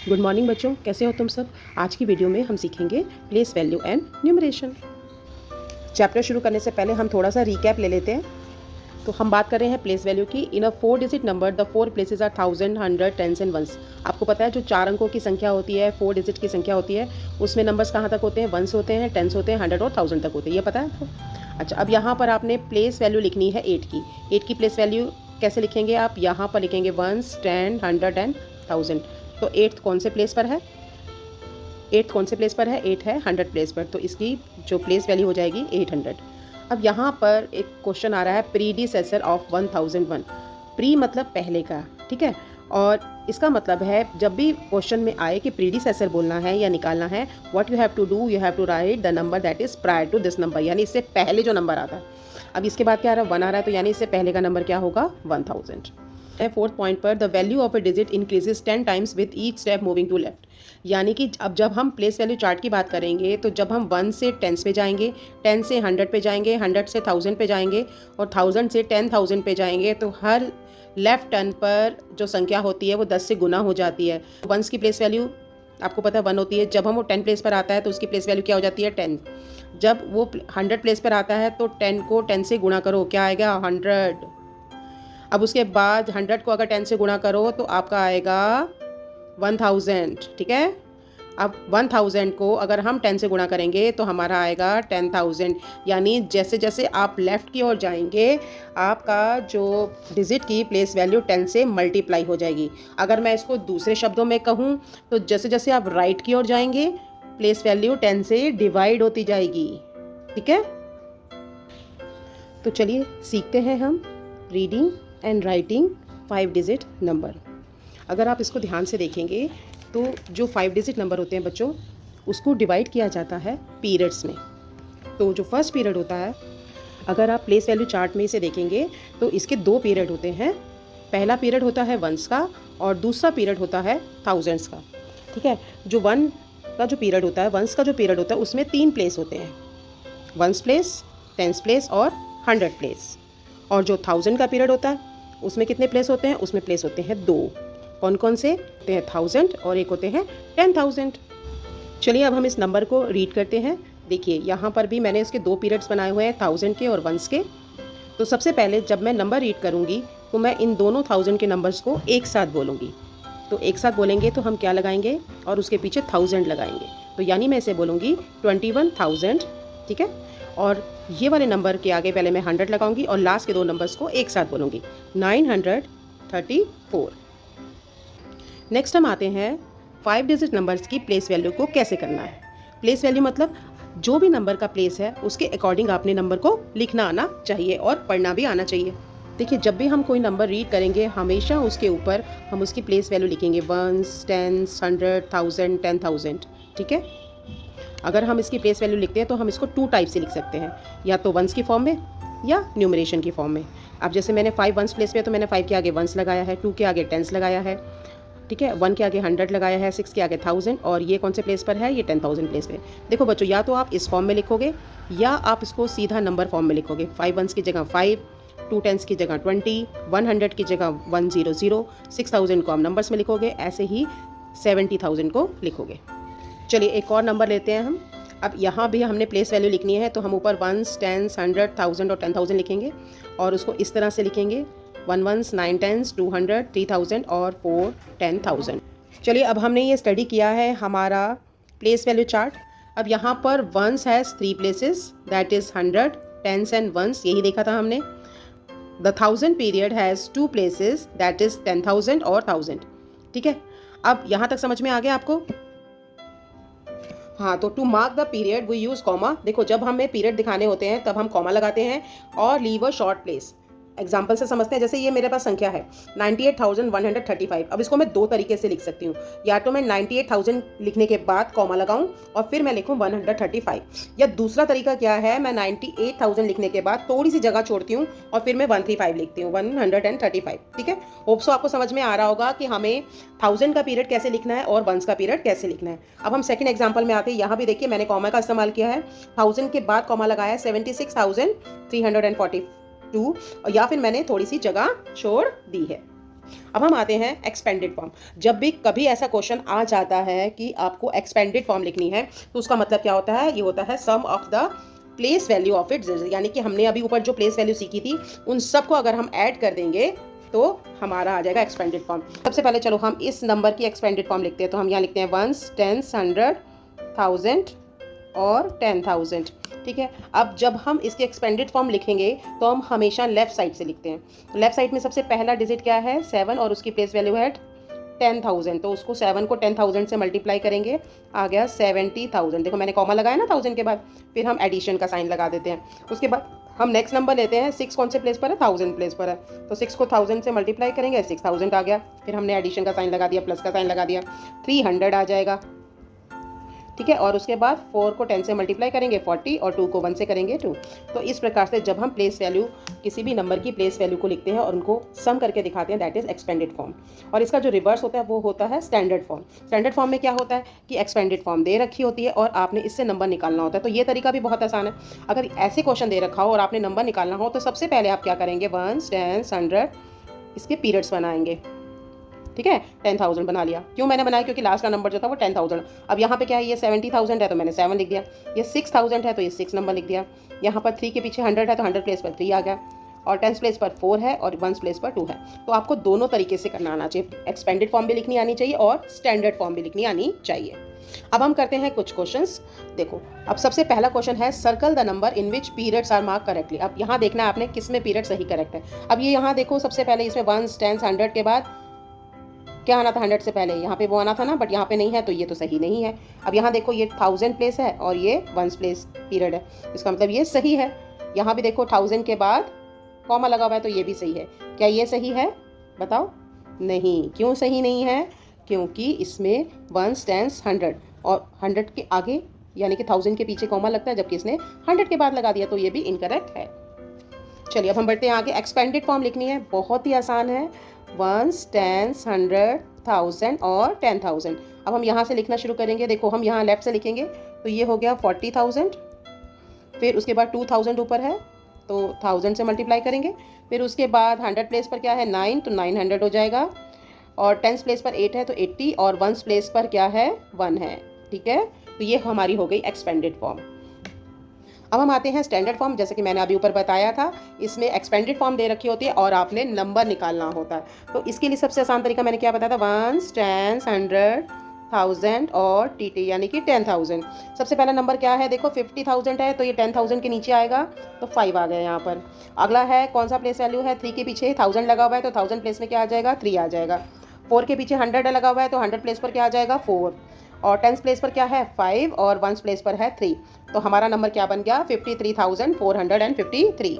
Good morning बच्चों, कैसे हो तुम सब। आज की वीडियो में हम सीखेंगे place value and numeration. Chapter शुरू करने से पहले हम थोड़ा सा रिकैप ले लेते हैं। तो हम बात कर रहे हैं प्लेस वैल्यू की। In a 4 digit number the 4 places are 1000, 100, tens and ones. आपको पता है जो 4 अंकों की संख्या होती है, 4 डिजिट की संख्या होती है, उसमें नंबर्स कहाँ तक होते हैं? वंस होते हैं, टेंस होते हैं, 100 और 1000 तक होते हैं। ये पता है आपको? अच्छा, अब यहाँ पर आपने प्लेस वैल्यू लिखनी है 8 की। 8 की प्लेस वैल्यू कैसे लिखेंगे? आप यहाँ पर लिखेंगे वंस, 10, 100 एंड 1000। तो 8 कौन से प्लेस पर है? 8 कौन से प्लेस पर है? 8 है 100 प्लेस पर, तो इसकी जो प्लेस वैल्यू हो जाएगी 800। अब यहाँ पर एक क्वेश्चन आ रहा है, प्रीडिसेसर ऑफ 1001। प्री मतलब पहले का, ठीक है। और इसका मतलब है जब भी क्वेश्चन में आए कि प्रीडिसेसर बोलना है या निकालना है, what you have to do, you have to write the number that is prior to this number, यानी इससे पहले जो नंबर आता है। अब इसके बाद क्या आ रहा है? 1 आ रहा है, तो यानी इससे पहले का नंबर क्या होगा? 1000। फोर्थ पॉइंट पर the value of a digit increases 10 times with each step moving to left. यानी कि अब जब हम प्लेस वैल्यू चार्ट की बात करेंगे तो जब हम 1 से 10 पे जाएंगे, 10 से 100 पे जाएंगे, 100 से 1000 पे जाएंगे और 1000 से 10,000 पे जाएंगे, तो हर लेफ्ट टर्न पर जो संख्या होती है वो 10 से गुना हो जाती है। वंस की प्लेस वैल्यू आपको पता है 1 होती है। जब हम वो 10 प्लेस पर आता है तो उसकी प्लेस वैल्यू क्या हो जाती है? 10। जब वो 100 प्लेस पर आता है तो 10 को 10 से गुणा करो, क्या आएगा? 100। अब उसके बाद 100 को अगर 10 से गुणा करो तो आपका आएगा 1000, ठीक है। अब 1000 को अगर हम 10 से गुणा करेंगे तो हमारा आएगा 10,000। यानी जैसे जैसे आप लेफ़्ट की ओर जाएंगे आपका जो डिजिट की प्लेस वैल्यू 10 से मल्टीप्लाई हो जाएगी। अगर मैं इसको दूसरे शब्दों में कहूँ तो जैसे जैसे आप राइट की ओर जाएंगे प्लेस वैल्यू 10 से डिवाइड होती जाएगी, ठीक है। तो चलिए सीखते हैं हम reading and writing 5 digit number. अगर आप इसको ध्यान से देखेंगे तो जो 5 डिजिट नंबर होते हैं बच्चों, उसको डिवाइड किया जाता है पीरियड्स में। तो जो फर्स्ट पीरियड होता है, अगर आप प्लेस वैल्यू चार्ट में इसे देखेंगे तो इसके 2 पीरियड होते हैं। पहला पीरियड होता है वंस का और दूसरा पीरियड होता है थाउजेंड्स का, ठीक है। जो 1 का जो पीरियड होता है, वंस का जो पीरियड होता है, उसमें 3 प्लेस होते हैं, वंस प्लेस, टेंस प्लेस और 100 प्लेस। और जो 1000 का पीरियड होता है उसमें कितने प्लेस होते हैं? उसमें प्लेस होते हैं 2। कौन कौन से होते हैं? 1000 और एक होते हैं 10,000। चलिए अब हम इस नंबर को रीड करते हैं। देखिए यहाँ पर भी मैंने इसके 2 पीरियड्स बनाए हुए हैं, 1000 के और वंस के। तो सबसे पहले जब मैं नंबर रीड करूँगी तो मैं इन दोनों 1000 के नंबर्स को एक साथ बोलूँगी। तो एक साथ बोलेंगे तो हम क्या लगाएंगे? और उसके पीछे 1000 लगाएंगे। तो यानी मैं इसे बोलूँगी 21,000, ठीक है। और ये वाले नंबर के आगे पहले मैं 100 लगाऊंगी और लास्ट के 2 नंबर्स को एक साथ बोलूँगी, 934। नेक्स्ट हम आते हैं 5 डिजिट नंबर्स की प्लेस वैल्यू को कैसे करना है। प्लेस वैल्यू मतलब जो भी नंबर का प्लेस है उसके अकॉर्डिंग आपने नंबर को लिखना आना चाहिए और पढ़ना भी आना चाहिए। देखिए जब भी हम कोई नंबर रीड करेंगे हमेशा उसके ऊपर हम उसकी प्लेस वैल्यू लिखेंगे, वंस, टेंस, 100, 1000, 10,000, ठीक है। अगर हम इसकी प्लेस वैल्यू लिखते हैं तो हम इसको 2 टाइप से लिख सकते हैं, या तो वंस की फॉर्म में या न्यूमरेशन की फॉर्म में। अब जैसे मैंने 5 वंस प्लेस पे तो मैंने 5 के आगे वंस लगाया है, 2 के आगे टेंस लगाया है, ठीक है, 1 के आगे 100 लगाया है, 6 के आगे 1000 और ये कौन से प्लेस पर है? ये 10,000 प्लेस पे। देखो बच्चों, या तो आप इस फॉर्म में लिखोगे या आप इसको सीधा नंबर फॉर्म में लिखोगे। 5 वंस की जगह 5, 2 टेंस की जगह 20, 100 की जगह 100, 6000 को आप नंबर्स में लिखोगे, ऐसे ही 70,000 को लिखोगे। चलिए एक और नंबर लेते हैं हम। अब यहाँ भी हमने प्लेस वैल्यू लिखनी है तो हम ऊपर वंस, टेंस, 100, 1000 और 10,000 लिखेंगे और उसको इस तरह से लिखेंगे, 1 वंस, 9 टेंस, 200, 3000 और 4 10,000। चलिए अब हमने ये स्टडी किया है हमारा प्लेस वैल्यू चार्ट। अब यहाँ पर ones has 3 places, that is 100, tens and ones, यही देखा था हमने। The 1000 period has 2 places, that is 10,000 और 1000, ठीक है। अब यहाँ तक समझ में आ गया आपको? हाँ, तो to mark the period we use comma. देखो जब हमें पीरियड दिखाने होते हैं तब हम कॉमा लगाते हैं और leave a short place. Example से समझते हैं। जैसे ये मेरे पास संख्या है 98,135। अब इसको मैं 2 तरीके से लिख सकती हूँ, या तो मैं 98,000 लिखने के बाद कॉमा लगाऊं और फिर मैं लिखूं 135, या दूसरा तरीका क्या है, मैं 98,000 लिखने के बाद थोड़ी सी जगह छोड़ती हूँ और फिर मैं 135 लिखती हूँ, 135, ठीक है। होप सो आपको समझ में आ रहा होगा कि हमें 1000 का पीरियड कैसे लिखना है और वंस का पीरियड कैसे लिखना है। अब हम सेकंड एग्जाम्पल में आते हैं। यहाँ भी देखिए मैंने कॉमा का इस्तेमाल किया है, 1000 के बाद कॉमा लगाया है 76,342, या फिर मैंने थोड़ी सी जगह छोड़ दी है। अब हम आते हैं एक्सपेंडेड फॉर्म। जब भी कभी ऐसा क्वेश्चन आ जाता है कि आपको एक्सपेंडेड फॉर्म लिखनी है तो उसका मतलब क्या होता है, ये होता है sum of the place value of it, यानी कि हमने अभी ऊपर जो प्लेस वैल्यू सीखी थी उन सबको अगर हम ऐड कर देंगे तो हमारा आ जाएगा एक्सपेंडेड फॉर्म। सबसे पहले चलो हम इस नंबर की एक्सपेंडेड फॉर्म लिखते हैं। तो हम यहाँ लिखते हैं 1s, 10s, 100, 1000 और 10,000। ठीक है, अब जब हम इसके एक्सपेंडेड फॉर्म लिखेंगे तो हम हमेशा लेफ्ट साइड से लिखते हैं। लेफ्ट साइड में सबसे पहला डिजिट क्या है, 7, और उसकी प्लेस वैल्यू है 10,000। तो उसको 7 को 10,000 से मल्टीप्लाई करेंगे, आ गया 70,000। देखो मैंने कॉमा लगाया ना 1000 के बाद, फिर हम एडिशन का साइन लगा देते हैं। उसके बाद हम नेक्स्ट नंबर लेते हैं, 6 कौन से प्लेस पर है, 1000 प्लेस पर है, तो 6 को 1000 से मल्टीप्लाई करेंगे, 6000 आ गया। फिर हमने एडिशन का साइन लगा दिया, प्लस का साइन लगा दिया, 300 आ जाएगा। ठीक है, और उसके बाद 4 को 10 से मल्टीप्लाई करेंगे 40, और 2 को 1 से करेंगे 2। तो इस प्रकार से जब हम प्लेस वैल्यू, किसी भी नंबर की प्लेस वैल्यू को लिखते हैं और उनको सम करके दिखाते हैं, दैट इज एक्सपेंडेड फॉर्म। और इसका जो रिवर्स होता है वो होता है स्टैंडर्ड फॉर्म। स्टैंडर्ड फॉर्म में क्या होता है कि एक्सपेंडेड फॉर्म दे रखी होती है और आपने इससे नंबर निकालना होता है। तो ये तरीका भी बहुत आसान है। अगर ऐसे क्वेश्चन दे रखा हो और आपने नंबर निकालना हो तो सबसे पहले आप क्या करेंगे, 1s, 10s, 100 इसके पीरियड्स बनाएंगे। ठीक है, 10,000 बना लिया। क्यों मैंने बनाया, क्योंकि लास्ट का नंबर जो था वो 10,000। अब यहाँ पे क्या है, ये 70,000 है तो मैंने 7 लिख दिया, ये 6,000 है तो ये 6 नंबर लिख दिया, यहाँ पर 3 के पीछे 100 है तो 100 प्लेस पर 3 आ गया, और 10 प्लेस पर 4 है और 1 प्लेस पर 2 है। तो आपको दोनों तरीके से करना आना चाहिए, एक्सपेंडेड फॉर्म भी लिखनी आनी चाहिए और स्टैंडर्ड फॉर्म भी लिखनी आनी चाहिए। अब हम करते हैं कुछ क्वेश्चंस। देखो, अब सबसे पहला क्वेश्चन है, circle the number in which periods are mark correctly. अब यहाँ देखना है आपने किस में पीरियड सही करेक्ट है। अब ये यहाँ देखो, सबसे पहले इसमें 1s, 10s, 100 के बाद क्या आना था, 100 से पहले यहाँ पे वो आना था ना, बट यहाँ पे नहीं है तो ये तो सही नहीं है। अब यहाँ देखो, ये 1000 प्लेस है और ये 1 प्लेस पीरियड है, इसका मतलब ये सही है। यहाँ भी देखो 1000 के बाद कॉमा लगा हुआ है तो ये भी सही है। क्या ये सही है, बताओ? नहीं। क्यों सही नहीं है? क्योंकि इसमें 1s, 10s, 100 और 100 के आगे यानी कि 1000 के पीछे कॉमा लगता है, जबकि इसने 100 के बाद लगा दिया, तो ये भी इनकरेक्ट है। चलिए अब हम बढ़ते हैं आगे। एक्सपेंडेड फॉर्म लिखनी है, बहुत ही आसान है, 1s, 10s, 100, 1000 और 10,000। अब हम यहाँ से लिखना शुरू करेंगे। देखो हम यहाँ लेफ्ट से लिखेंगे तो ये हो गया 40,000, फिर उसके बाद 2000 ऊपर है तो 1000 से मल्टीप्लाई करेंगे, फिर उसके बाद 100 प्लेस पर क्या है 9 तो 900 हो जाएगा, और 10 प्लेस पर 8 है तो 80, और 1 प्लेस पर क्या है 1 है। ठीक है, तो ये हमारी हो गई एक्सपेंडेड फॉर्म। अब हम आते हैं स्टैंडर्ड फॉर्म। जैसे कि मैंने अभी ऊपर बताया था, इसमें एक्सपेंडेड फॉर्म दे रखी होती है और आपने नंबर निकालना होता है। तो इसके लिए सबसे आसान तरीका मैंने क्या बताया था, 1s, 10s, 100, 1000 और TT यानी कि 10,000। सबसे पहला नंबर क्या है, देखो 50,000 है तो ये 10,000 के नीचे आएगा तो 5 आ गया यहाँ पर। अगला है कौन सा प्लेस वैल्यू है, 3 के पीछे 1000 लगा हुआ है तो 1000 प्लेस में क्या आ जाएगा, 3 आ जाएगा। 4 के पीछे 100 लगा हुआ है तो 100 प्लेस पर क्या आ जाएगा, 4, और 10 प्लेस पर क्या है 5, और 1 प्लेस पर है 3। तो हमारा नंबर क्या बन गया, 53,453।